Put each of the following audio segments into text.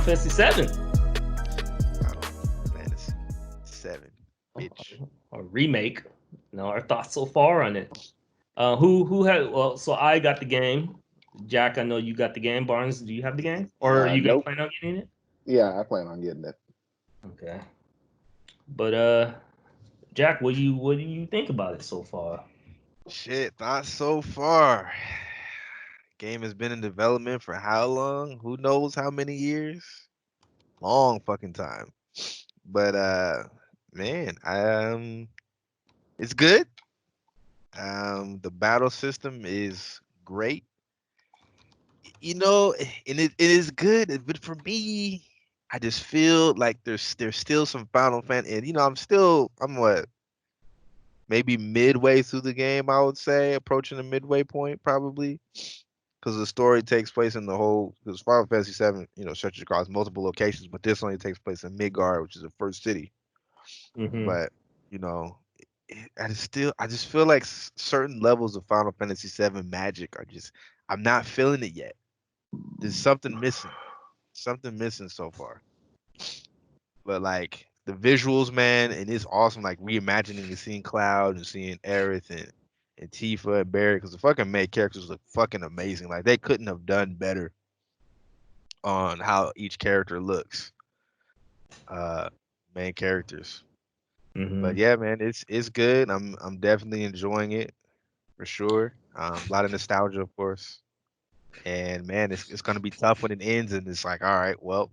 Fantasy 7. Final Fantasy 7, bitch. A remake. Our thoughts so far on it. Who had? Well, so I got the game. Jack, I know you got the game. Barnes, do you have the game, or are you gonna Nope. plan on getting it? Yeah, I plan on getting it. Okay, but Jack, what do you think about it so far? Shit, not so far. Game has been in development for how long? Who knows how many years? Long fucking time. But man, it's good. The battle system is great. And it is good, but for me, I just feel like there's still some Final Fantasy, and I'm what, maybe midway through the game, I would say, approaching the midway point probably, because the story takes place in the whole. Because Final Fantasy VII, stretches across multiple locations, but this only takes place in Midgard, which is the first city. Mm-hmm. But you know, I just feel like certain levels of Final Fantasy VII magic are just, I'm not feeling it yet. There's something missing so far. But like the visuals, man, and it's awesome. Like reimagining and seeing Cloud and seeing Aerith and Tifa and Barry, because the fucking main characters look fucking amazing. Like they couldn't have done better on how each character looks. Uh, Main characters. But Mm-hmm. yeah, man, it's good. I'm definitely enjoying it for sure. A lot of nostalgia, of course. And man, it's gonna be tough when it ends, and it's like, all right, well,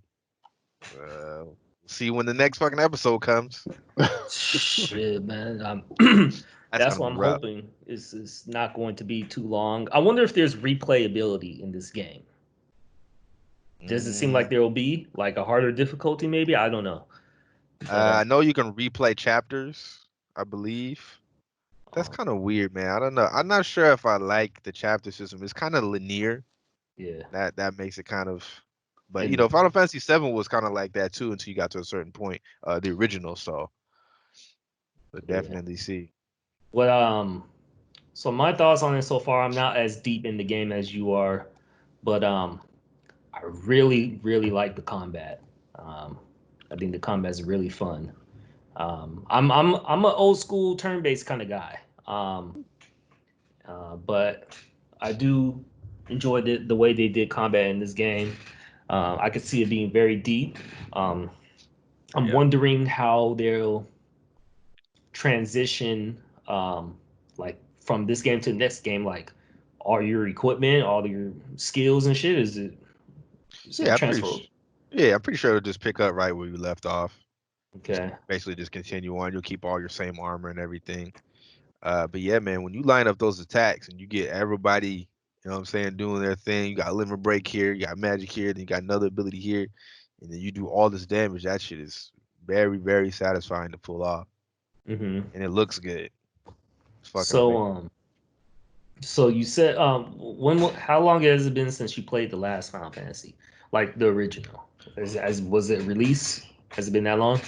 we'll see when the next fucking episode comes. Shit, man. That's That's gonna what be I'm rough. hoping is not going to be too long. I wonder if there's replayability in this game. Does it seem Mm, like there will be like a harder difficulty? Maybe I don't know, but I know you can replay chapters, I believe. That's um, kind of weird, man. I don't know. I'm not sure if I like the chapter system. It's kind of linear. yeah, That makes it kind of. But and Final Fantasy VII was kind of like that too until you got to a certain point. The original, so but yeah. definitely see. What So my thoughts on it so far, I'm not as deep in the game as you are, but I really, really like the combat. Um, I think the combat is really fun. I'm an old school turn based kind of guy, but I do enjoy the way they did combat in this game. I could see it being very deep. Um, I'm Yeah. wondering how they'll transition, like from this game to the next game. Like, all your equipment, all your skills and shit, is it Yeah, I'm pretty. transferable? Yeah, I'm pretty sure it'll just pick up right where you left off. Just Okay. basically just continue on. You'll keep all your same armor and everything. But yeah, man, when you line up those attacks and you get everybody, you know what I'm saying, doing their thing, you got limit break here, you got magic here, then you got another ability here, and then you do all this damage. That shit is very, very satisfying to pull off, hmm and it looks good. It's fucking So, amazing. so you said, how long has it been since you played the last Final Fantasy, like the original? Was it released? Has it been that long?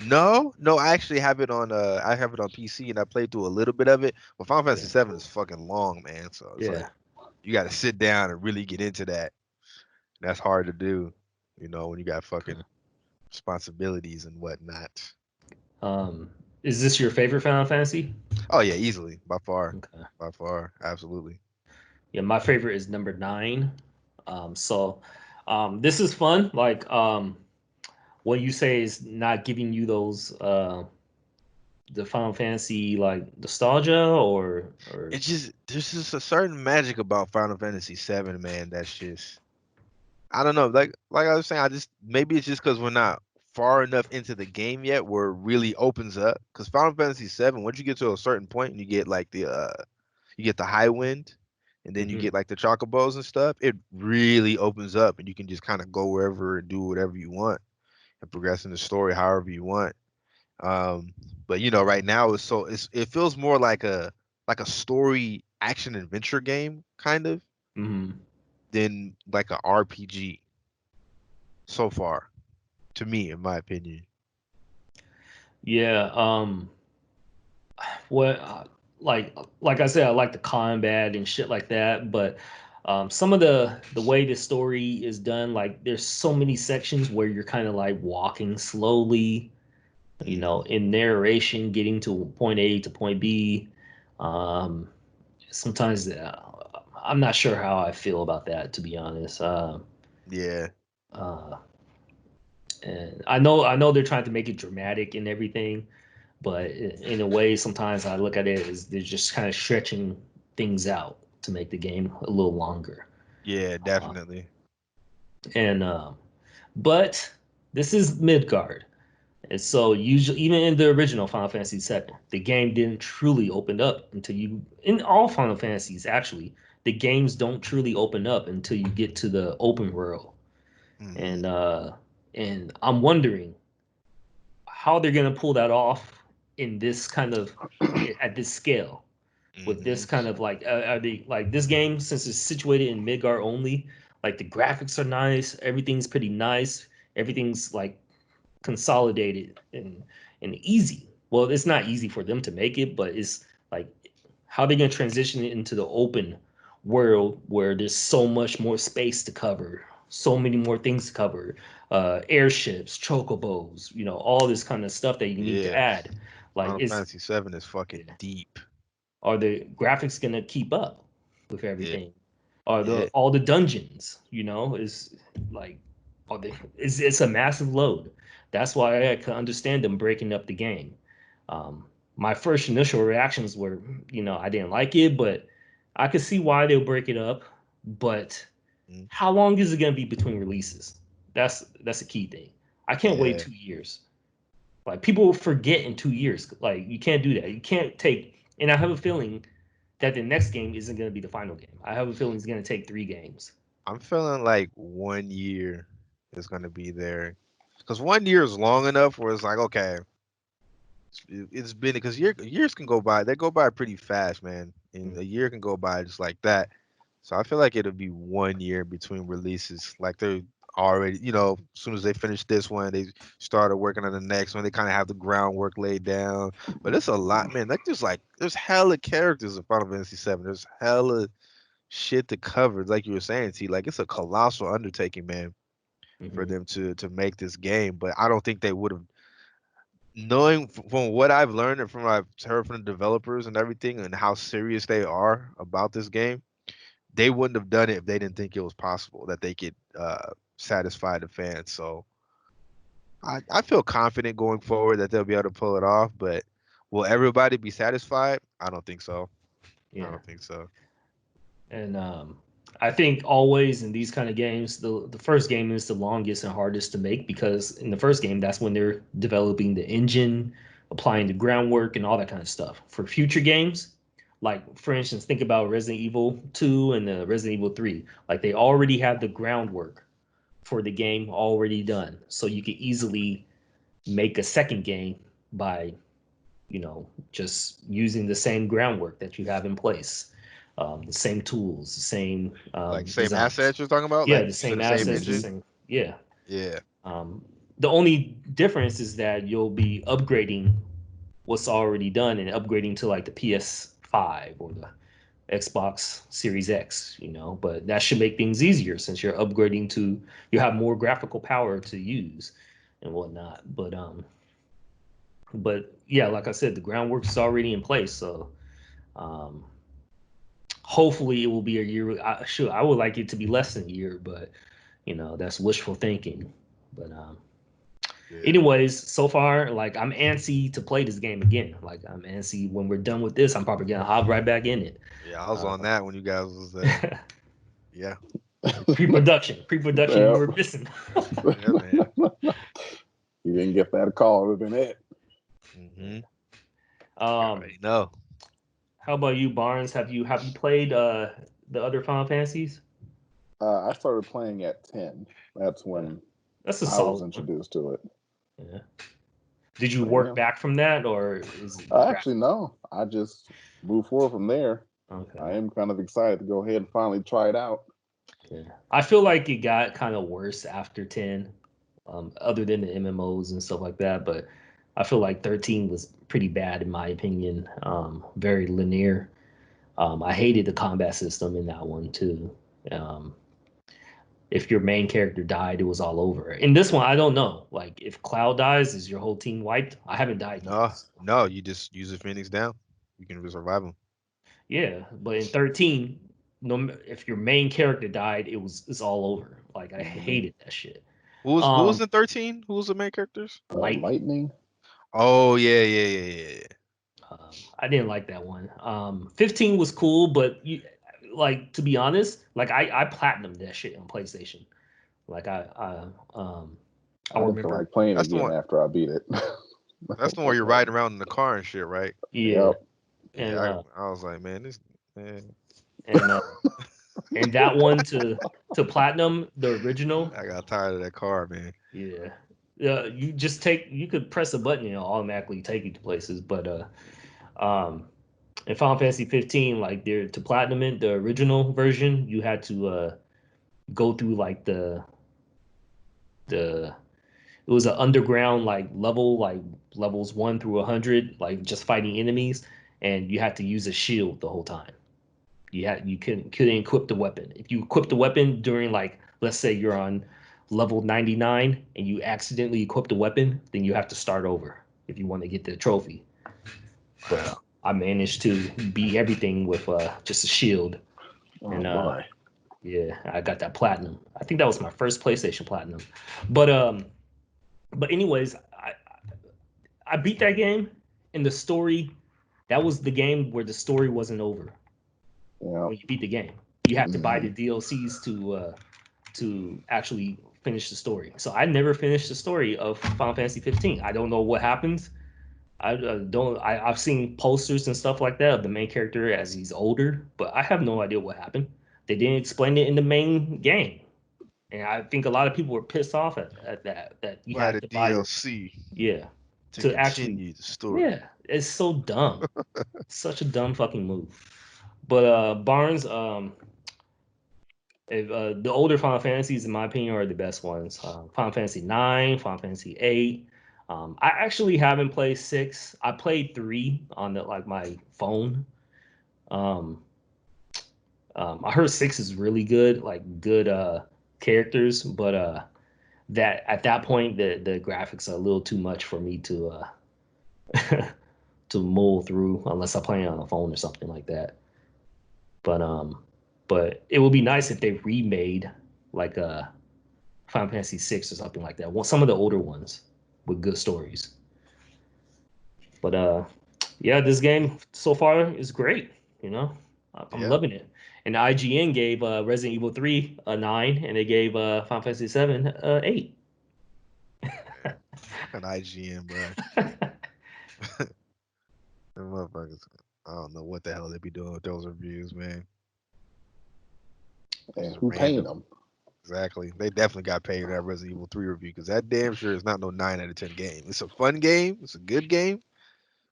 No, no, I actually have it on. I have it on PC, and I played through a little bit of it. But Final Fantasy Yeah. VII is fucking long, man. So it's Yeah. like you got to sit down and really get into that. That's hard to do, when you got fucking responsibilities and whatnot. Um, is this your favorite Final Fantasy? Oh yeah, easily, Okay. by far, absolutely. Yeah, my favorite is number 9. So, this is fun. Like, what you say is not giving you those the Final Fantasy like nostalgia or It's just there's just a certain magic about Final Fantasy VII, man. That's just, I don't know. Like I was saying, I just, maybe it's just because we're not far enough into the game yet where it really opens up. Because Final Fantasy VII, once you get to a certain point and you get like you get the high wind, and then you Mhm. get like the chocobos and stuff, it really opens up and you can just kind of go wherever and do whatever you want and progress in the story however you want. Um, but right now it feels more like a story action adventure game kind of Mhm. than like a RPG so far, to me, in my opinion. Yeah, what like I said, I like the combat and shit like that, but Some of the way the story is done, like there's so many sections where you're kind of like walking slowly, Mm, in narration, getting to point A to point B. Um, Sometimes I'm not sure how I feel about that, to be honest. yeah, Uh, and I know they're trying to make it dramatic and everything, but in a way, sometimes I look at it as they're just kind of stretching things out to make the game a little longer. yeah, Uh, definitely. and But this is Midgard, and so usually, even in the original Final Fantasy VII, the game didn't truly open up until you. In all Final Fantasies, actually, the games don't truly open up until you get to the open world, Hmm. and uh, and I'm wondering how they're gonna pull that off in this kind of at this scale with this Hmm. kind of like are they like this game since it's situated in Midgar only, like the graphics are nice, everything's pretty nice, everything's like consolidated and easy. Well, it's not easy for them to make it, but it's like how they're gonna transition it into the open world where there's so much more space to cover, so many more things to cover, airships, chocobos, all this kind of stuff that you need to Yeah, add. Like, Final it's Fantasy VII is yeah. fucking deep. Are the graphics gonna keep up with Yeah, everything? Are the yeah. all the dungeons, is like are they it's a massive load. That's why I can understand them breaking up the game. Um, my first initial reactions were, I didn't like it, but I could see why they'll break it up. But Mm, how long is it gonna be between releases? That's a key thing. I can't wait yeah, 2 years. Like people will forget in 2 years. Like you can't do that. You can't take. And I have a feeling that the next game isn't going to be the final game. I have a feeling it's going to take 3 games. I'm feeling like 1 year is gonna be there, because 1 year is long enough where it's like, okay, it's been because years can go by. They go by pretty fast, man. And Mm, a year can go by just like that. So I feel like it'll be 1 year between releases. Like they're already, as soon as they finish this one, they started working on the next one. They kind of have the groundwork laid down. But it's a lot, man. Like there's hella characters in Final Fantasy VII. There's hella shit to cover. Like you were saying, T. Like it's a colossal undertaking, man, for mhm, them to make this game. But I don't think they would have, knowing from what I've learned and from what I've heard from the developers and everything and how serious they are about this game, they wouldn't have done it if they didn't think it was possible that they could satisfy the fans. So I feel confident going forward that they'll be able to pull it off. But will everybody be satisfied? I don't think so. I yeah. don't think so. And I think always in these kind of games, the first game is the longest and hardest to make because in the first game, that's when they're developing the engine, applying the groundwork, and all that kind of stuff. For future games, like for instance, think about Resident Evil 2 and Resident Evil 3. Like they already have the groundwork for the game already done. So you could easily make a second game by, just using the same groundwork that you have in place, the same tools, the same Like same designs. assets you're talking about? Yeah, Like the you said, same the same assets, the engine? same. Yeah. Yeah. Um, the only difference is that you'll be upgrading what's already done and upgrading to like the PS5 or the Xbox Series X, but that should make things easier since you're upgrading to you have more graphical power to use and whatnot. But yeah, like I said, the groundwork is already in place, so um, hopefully it will be a year. I would like it to be less than a year, but that's wishful thinking. But Yeah. anyways, so far, like I'm antsy to play this game again. Like I'm antsy when we're done with this. I'm probably gonna hop right back in it. Yeah, I was Uh, on that when you guys was yeah. pre-production, we Yep. were missing. Yeah, man. You didn't get that call, it would have been it. Hmm. You um, already know. how about you, Barnes? Have you played the other Final Fantasies? I started playing at 10. That's Yeah, when that's a I was solid one. introduced to it. Yeah. Did you But work yeah, back from that, or is it actually, no. I just moved forward from there. I okay? am kind of excited to go ahead and finally try it out. Yeah. I feel like it got kind of worse after 10, other than the MMOs and stuff like that. But I feel like 13 was pretty bad in my opinion. Very linear. I hated the combat system in that one too. Um, if your main character died, it was all over. In this one, I don't know. Like if Cloud dies, is your whole team wiped? I haven't died yet. No, no, you just use a Phoenix down. You can revive him. Yeah, but in 13, if your main character died, it's all over. Like I Mhm. hated that shit. Who was Um, in 13? Who was the main characters? Lightning. Lightning. Oh yeah, yeah, yeah, yeah, yeah. I didn't like that one. 15 was cool, but like to be honest, like I platinumed that shit on PlayStation. Like I I didn't feel remember, like playing That's the again one. after I beat it. That's the one where That's you're like, riding around in the car and shit, right? yeah, yep. and Yeah, I was like, man, this man, and uh, and that one to platinum the original. I got tired of that car, man. Yeah, you could press a button and it'll automatically take you to places, but in Final Fantasy 15, like there to platinum it, the original version, you had to go through like the it was an underground like level, like levels 1 through 100, like just fighting enemies, and you had to use a shield the whole time. You couldn't equip the weapon. If you equip the weapon during like let's say you're on level 99 and you accidentally equip the weapon, then you have to start over if you want to get the trophy. But Wow. I managed to beat everything with just a shield, Oh and my. yeah, I got that platinum. I think that was my first PlayStation platinum. But um, but anyways, I beat that game, and the story, that was the game where the story wasn't over Yeah. when you beat the game. You had to buy Hmm. the DLCs to actually finish the story. So I never finished the story of Final Fantasy 15. I don't know what happens. I don't. I've seen posters and stuff like that of the main character as he's older, but I have no idea what happened. They didn't explain it in the main game, and I think a lot of people were pissed off at that. That you Buy had the to buy the DLC yeah to to actually continue the story. yeah. It's so dumb. Such a dumb fucking move. But Barnes, the older Final Fantasies, in my opinion, are the best ones. Final Fantasy 9, Final Fantasy 8. I actually haven't played 6. I played 3 on like my phone. Um, I heard 6 is really good, like good characters, but that at that point the graphics are a little too much for me to mull through unless I play it on a phone or something like that. But but it would be nice if they remade like Final Fantasy 6 or something like that. Well, some of the older ones with good stories. But yeah, this game so far is great. You know, I'm Yeah. loving it. And IGN gave Resident Evil 3 a 9, and they gave Final Fantasy 7 a 8. Man. Fucking IGN, bro. Them motherfuckers. I don't know what the hell they be doing with those reviews, man. And Just who paying random. them? Exactly. They definitely got paid in that Resident Evil 3 review because that damn sure is not no 9 out of 10 game. It's a fun game. It's a good game,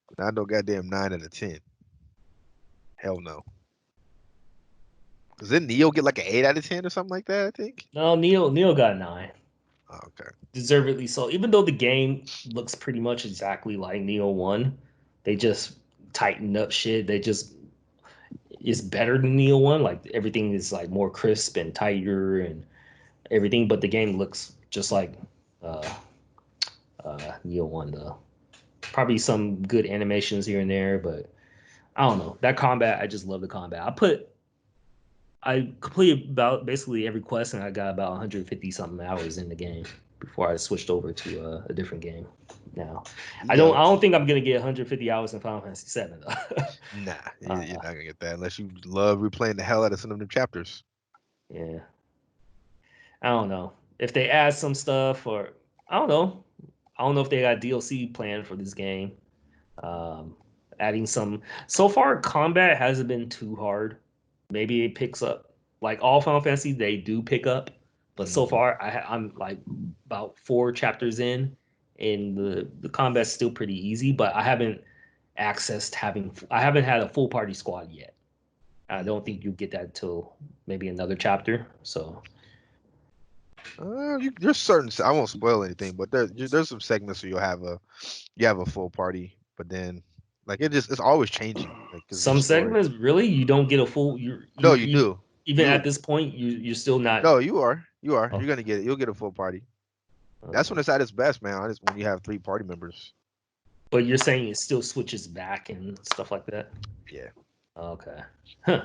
but not no goddamn 9 out of 10. Hell no. Because then Neo get like an 8 out of 10 or something like that, I think. No, Neil got a 9. Oh, okay. Deservedly so. Even though the game looks pretty much exactly like Neo 1, they just tightened up shit. They just it's better than Neo 1. Like everything is like more crisp and tighter and everything, but the game looks just like uh Neo 1 though. Probably some good animations here and there, but I don't know. That combat, I just love the combat. I completed about basically every quest and I got about 150 something hours in the game before I switched over to a different game. Now, You got I don't think I'm gonna get 150 hours in Final Fantasy 7 though. nah. You're uh, not gonna get that unless you love replaying the hell out of some of them chapters. yeah, I don't know if they add some stuff or I don't know. I don't know if they got DLC planned for this game. Um, adding some. So far, combat hasn't been too hard. Maybe it picks up. Like all Final Fantasy, they do pick up. But so Hmm. far, I'm like about 4 chapters in, and the combat's still pretty easy. But I haven't accessed having. I haven't had a full party squad yet. I don't think you get that till maybe another chapter. So There's certain. I won't spoil anything, but there's some segments where you have a full party, but then like it's always changing, like because the some story. segments really you don't get a full. No, You're you do. Even at You this point, you're still not. no, you are. You are. Oh, You're gonna get it. You'll get a full party. That's when okay. it's at its best, man. Honest, when you have 3 party members. But you're saying it still switches back and stuff like that. Yeah, Okay. Huh.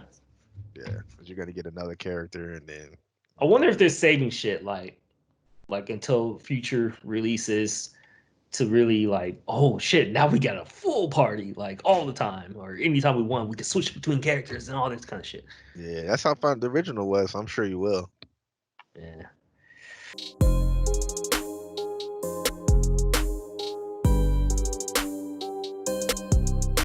yeah. 'Cause you're gonna get another character, and then I you wonder know, if they're saving shit like until future releases to really like, oh shit, now we got a full party like all the time, or anytime we want, we can switch between characters and all this kind of shit. yeah. That's how fun the original was. I'm sure you will. Yeah.